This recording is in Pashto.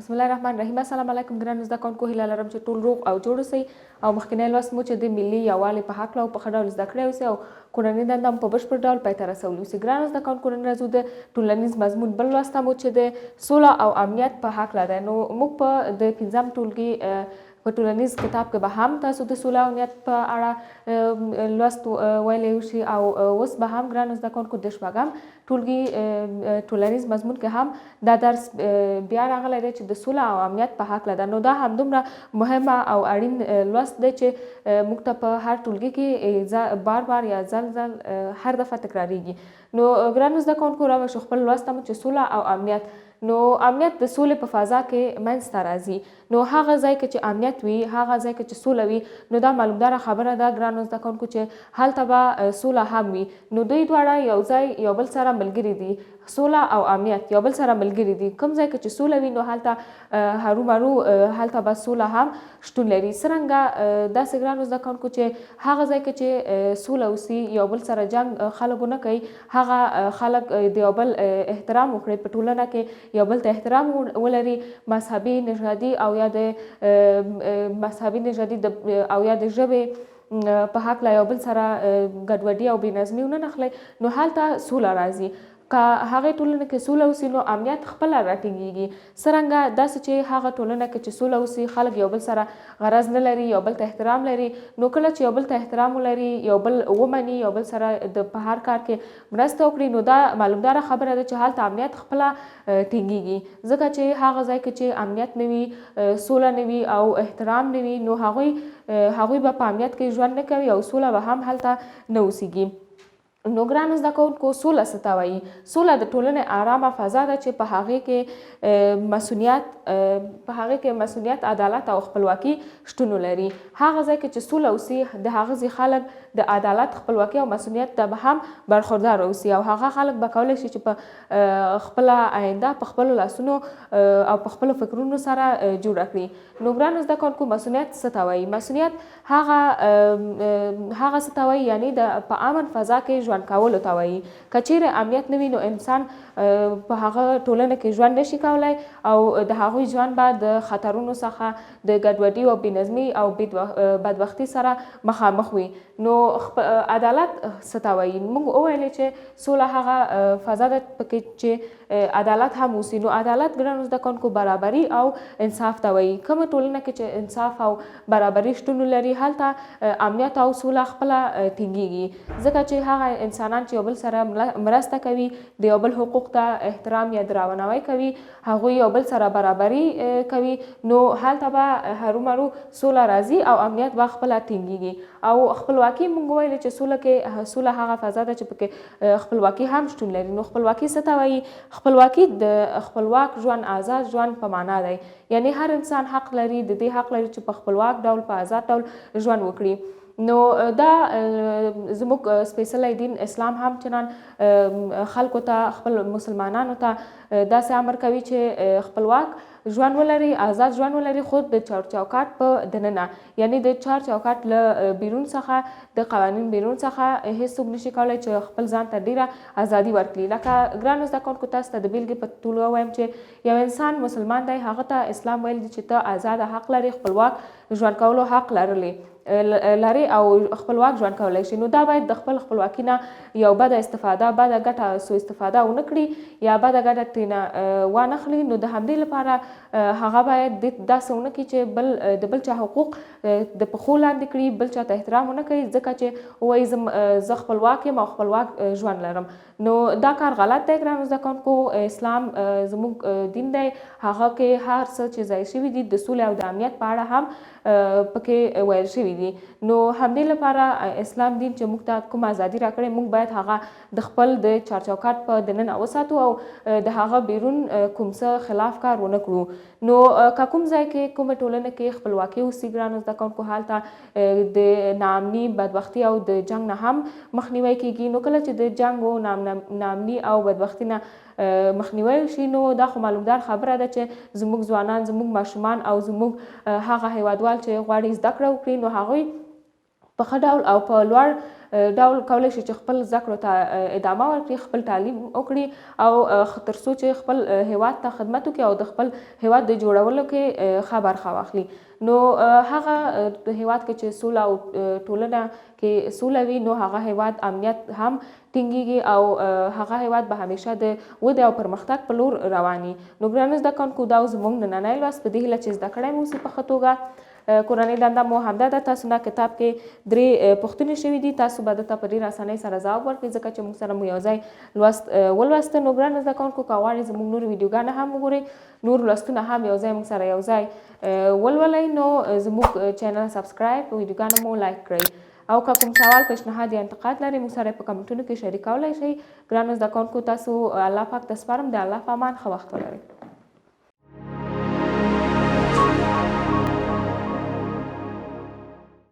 بسم الله الرحمن الرحیم. السلام علیکم ګرانو زده کوونکو، هیله لرم چې ټول روغ او جوړ اوسئ او مخکینی لوست مو چې د ملي یووالي په هکله او په ښه ډول زده کړی اوسئ او کورنۍ دنده مو په بشپړ ډول پای ته رسولي اوسئ. ګرانو زده کوونکو، نن راځو د ټولنیز مضمون بل لوست ته مو چې د سوله او امنیت په هکله دی. نو موږ په د پنځم ټولګي په ټولنیز کتاب کې به هم تاسو د سوله او امنیت په اړه لوست ویلی شي او اوس به هم ګرانو زده کوونکو د شپږم ټولګي ټولنیز مضمون کې هم دا درس بیا راغلی دی چې د سوله او امنیت په هکله ده. نو دا همدومره مهمه او اړین لوست دی چې موږ ته په هر ټولګي کې بار بار یا ځل هر دفعه تکراریږي. نو ګرانو زده کوونکو، راوښو خپل لوست ته مو چې سوله او امنیت. نو امنیت د سولې په فضا کې منځته راځي. نو هغه ځای کې چې امنیت وي، هغه ځای کې چې سوله وي، نو دا معلومداره خبره ده ګرانو زده کوونکو چې هلته به سوله هم وي. نو دوی دواړه یو ځای یو بل سره ملګري دي. سوله او امنیت یو بل سره ملګري دي. کوم ځای کې چې سوله وي، نو هلته هرومرو هلته به سوله هم شتون لري. څرنګه داسې ګرانو زده کوونکو چې هغه ځای کې چې سوله اوسي، یو بل سره جنګ خلک ونه کوي، هغه خلک د یو بل احترام وکړي، په ټولنه کې یو بل ته احترام ولري، مذهبي نژادي او یا د مذهبي نژادي او یا د ژبې په هکله یو بل سره ګډوډي او بېنظمي ونه نښلي، نو هلته سوله راځي. که هغې ټولنه کې سوله اوسي، نو امنیت خپله راټینګېږي. څرنګه داسې چې هغه ټولنه کې چې سوله اوسي، خلک یو بل سره غرض نه لري، یو بل ته احترام لري. نو کله چې یو بل ته احترام ولري، یو بل ومني، یو بل سره په هر کار کې مرسته وکړي، نو دا معلومداره خبره ده چې هلته امنیت خپله ټینګېږي. ځکه چې هغه ځای کې چې امنیت نه وي، سوله نه وي او احترام نه وي، نو هغوی به په امنیت کې ژوند نه کوي او سوله به هم هلته نه اوسېږي. نو ګرانو زده کوونکو، سوله څه ته وایي؟ سوله د ټولنې ارامه فضا ده چې په هغې کې مسؤلیت، عدالت او خپلواکي شتون ولري. هغه ځای کې چې سوله اوسي، د هغه ځای خلک د عدالت، خپلواکي او مسؤلیت ته به هم برخوردار اوسي او هغه خلک به کولی شي چې په خپله آینده په خپلو لاسونو او په خپلو فکرونو سره جوړه کړي. نو ګرانو زده کوونکو، مسؤلیت څه ته وایي؟ مسؤلیت هغه څه ته وایي، یعنې په امن فضا کې ژوند کولو ته وایي. که چیرې امنیت نه وي، نو انسان په هغه ټولنه کې ژوند نشي کولی او د هغوی ژوند به د خطرونو څخه، د ګډوډي او بېنظمي او بدبختي سره مخامخ وي. نو عدالت څه ته وایي؟ موږ وویلې چې سوله هغه فضا ده پکې چې عدالت هم اوسي. نو عدالت ګرانو زده کوونکو برابري او انصاف ته وایي. کومه ټولنه کې چې انصاف او برابري شتون ولري، هلته امنیت او سوله خپله ټینګېږي. ځکه چې هغه انسانان چې یو بل سره مرسته کوي، د یو بل حقوق ته احترام یا درناوی کوي، هغوی یو بل سره برابري کوي، نو هلته به هرومرو سوله راځي او امنیت به خپله ټینګېږي. او خپلواکي، موږ ویلې چې سوله هغه فضا ده چې پکې خپلواکي هم شتون لري. نو خپلواکي څه ته وایي؟ خپلواکي د خپلواک ژوند، آزاد ژوند په معنا دی. یعنې هر انسان حق لري، د دې حق لري چې په خپلواک ډول، په آزاد ډول ژوند وکړي. نو دا زموږ سپېڅلی دین اسلام هم چنان خلکو ته، خپل مسلمانانو ته داسې امر کوي چې خپلواک ژوند ولري، آزاد ژوند ولري، خو د چوکاټ په دننه. یعنې د چوکاټ له بیرون څخه، د قوانین بیرون څخه هیڅوک نشي کولی چې خپل ځان ته ډېره ازادي ورکړي. لکه ګرانو زده کوونکو، تاسو ته د بېلګې په توګه ووایم چې یو انسان مسلمان دی، هغه ته اسلام ویل دي چې ته آزاده حق لري، خپلواک ژوند کولو حق لري او خپلواک ژوند کولی شي. نو دا باید د خپل خپلواکي نه یو بده استفاده، بده ګټه، سوء استفاده ونه کړي یا بده ګټه ترېنه وانخلي. نو د همدې لپاره هغه باید داسې ونه کړي چې د بل چا حقوق د پښو لاندې کړي، بل چا ته احترام ونه کوي، ځکه چې وایي زه خپلواک یم او خپلواک ژوند لرم. نو دا کار غلط دی ګرانو زده کوونکو. اسلام زموږ دین دی، هغه کې هر څه چې ځای شوي دي د سولې او د امنیت په اړه هم پکې ویل شوي دي. نو همدې لپاره اسلام دین چې موږ ته کوم ازادي راکړې، موږ باید هغه د خپل د چوکاټ په دننه وساتو او د هغه بیرون کوم څه خلاف کار ونه کړو. نو که کوم ځای کې، کومه ټولنه کې خپلواکي اوسي ګرانو زده کوونکو، هلته د ناامني، بدبختي او د جنګ نه هم مخنیوی کیږي. نو کله چې د جنګ او ناامني او بدبختي نه مخنیوی وشي، نو دا خو معلومدار خبره ده چې زموږ ځوانان، زموږ ماشومان او زموږ هغه هیوادوال چې غواړي زده کړه وکړي، نو هغوی په ښه ډول او په لوړ ډول کولی شي چې خپل زده کړو ته ادامه ورکړي، خپل تعلیم وکړي او تر څو چې خپل هیواد ته خدمت وکړي او د خپل هیواد د جوړولو کې ښه برخه واخلي. نو هغه هیواد کې چې سوله او ټولنه کې سوله وي نو هغه هیواد امنیت هم ټینګیږي او هغه هیواد به همیشه د ودې او پرمختګ په لور رواني. نو ګرانو زده کوونکو دا زموږ نننی لوست په دې هیله چې زده کړی مو اوسي په ښه توګه. کورنۍ دنده مو همدا ده، تاسو نه کتاب کې 3 پوښتنې شوي دي، تاسو به درته په ډېره اسانۍ سره ځواب ورکړئ ځکه چې موږ سره مو یو ځای لوست ولوسته. نو ګرانو زده کوونکو که غواړئ زموږ نور ویډیوګانې هم وګورئ، نور لوستونه هم یو ځای موږ سره یو ځای ولولئ، نو زموږ چینل سبسکرایب، ویډیوګانې مو لایک کړئ او که کوم سوال، پیشنهاد یا انتقاد لرئ موږ سره په کمنټونو کې شریکولی شئ. ګرانو زده کوونکو تاسو الله پاک ته سپارم، د الله په امان، ښه وخت ولرئ.